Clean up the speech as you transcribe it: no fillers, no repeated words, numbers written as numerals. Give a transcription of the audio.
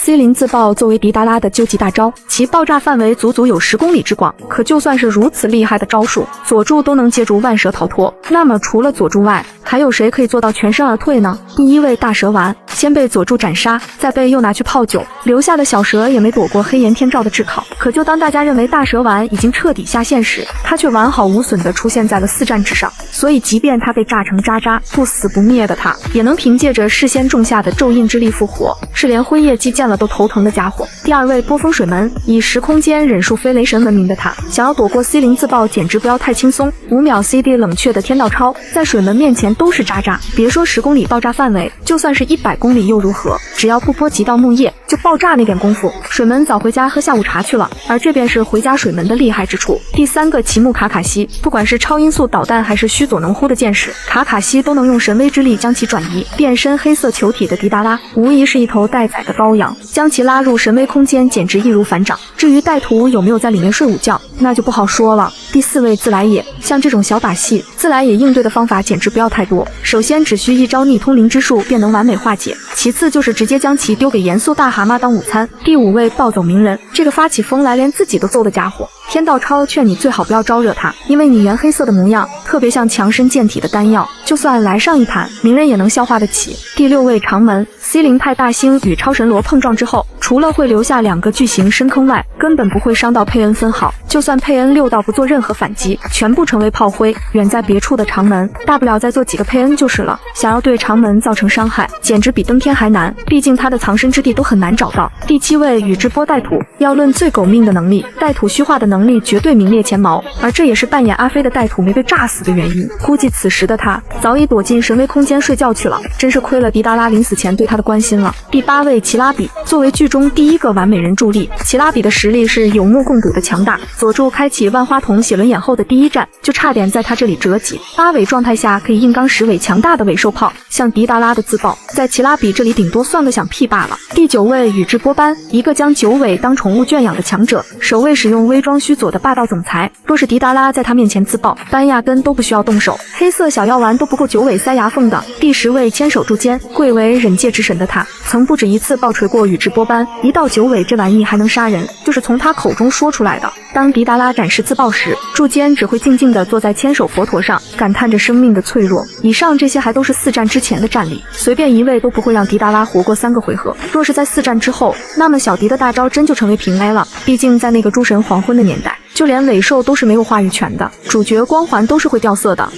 C 零自爆作为迪达拉的究极大招，其爆炸范围足足有10公里之广。可就算是如此厉害的招数，佐助都能借助万蛇逃脱。那么除了佐助外，还有谁可以做到全身而退呢？第一位大蛇丸，先被佐助斩杀，再被又拿去泡酒，留下的小蛇也没躲过黑岩天照的炙烤。可就当大家认为大蛇丸已经彻底下线时，他却完好无损地出现在了4战之上。所以即便他被炸成渣渣，不死不灭的他，也能凭借着事先种下的咒印之力复活，是连辉夜姬见了都头疼的家伙。第二位波风水门，以时空间忍术飞雷神闻名的他，想要躲过 C 零自爆简直不要太轻松。5秒 CD 冷却的天道超，在水门面前都是渣渣。别说10公里爆炸范围，就算是100公里又如何？只要不波及到木叶，就爆炸那点功夫，水门早回家喝下午茶去了。而这便是回家水门的厉害之处。第3个奇木卡卡西，不管是超音速导弹还是须佐能乎的箭矢，卡卡西都能用神威之力将其转移。变身黑色球体的迪达拉，无疑是一头待宰的羔羊，将其拉入神威空间，简直易如反掌。至于带图有没有在里面睡午觉，那就不好说了。第4位自来也，像这种小把戏，自来也应对的方法简直不要太多。首先只需一招逆通灵之术便能完美化解，其次就是直接将其丢给严肃大蛤蟆当午餐。第5位暴走鸣人，这个发起疯来连自己都揍的家伙，天道超劝你最好不要招惹他，因为你原黑色的模样特别像强身健体的丹药，就算来上一盘，鸣人也能消化得起。第6位长门 C 零派大星与超神罗碰撞之后，除了会留下2个巨型深坑外，根本不会伤到佩恩分毫。就算佩恩6道不做任何反击，全部成为炮灰，远在别处的长门大不了再做几个佩恩就是了。想要对长门造成伤害，简直比登天还难，毕竟他的藏身之地都很难找到。第7位宇智波带土，要论最狗命的能力，带土虚化的能力绝对名列前茅，而这也是扮演阿飞的带土没被炸死的原因。估计此时的他早已躲进神威空间睡觉去了，真是亏了迪达拉临死前对他的关心了。第8位奇拉比，作为剧中第1个完美人助力，奇拉比的实力是有目共睹的强大。佐助开启万花筒写轮眼后的第1战，就差点在他这里折戟。8尾状态下可以硬刚10尾强大的尾兽炮，像迪达拉的自爆，在奇拉比这里顶多算个响屁罢了。第9位宇智波斑，一个将9尾当宠物圈养的强者，首位使用微装须佐的霸道总裁。若是迪达拉在他面前自爆，斑压根都不需要动手，黑色小药丸都不够9尾塞牙缝的。第10位千手柱间，贵为忍界之神的他，曾不止一次爆锤过宇智波斑，一到9尾这玩意还能杀人，就是从他口中说出来的。当迪达拉展示自爆时，柱间只会静静地坐在千手佛陀上，感叹着生命的脆弱。以上这些还都是4战之前的战力，随便一位都不会让迪达拉活过3个回合。若是在4战之后，那么小迪的大招真就成为平 A 了。毕竟在那个诸神黄昏的年代，就连尾兽都是没有话语权的，主角光环都是会掉色的。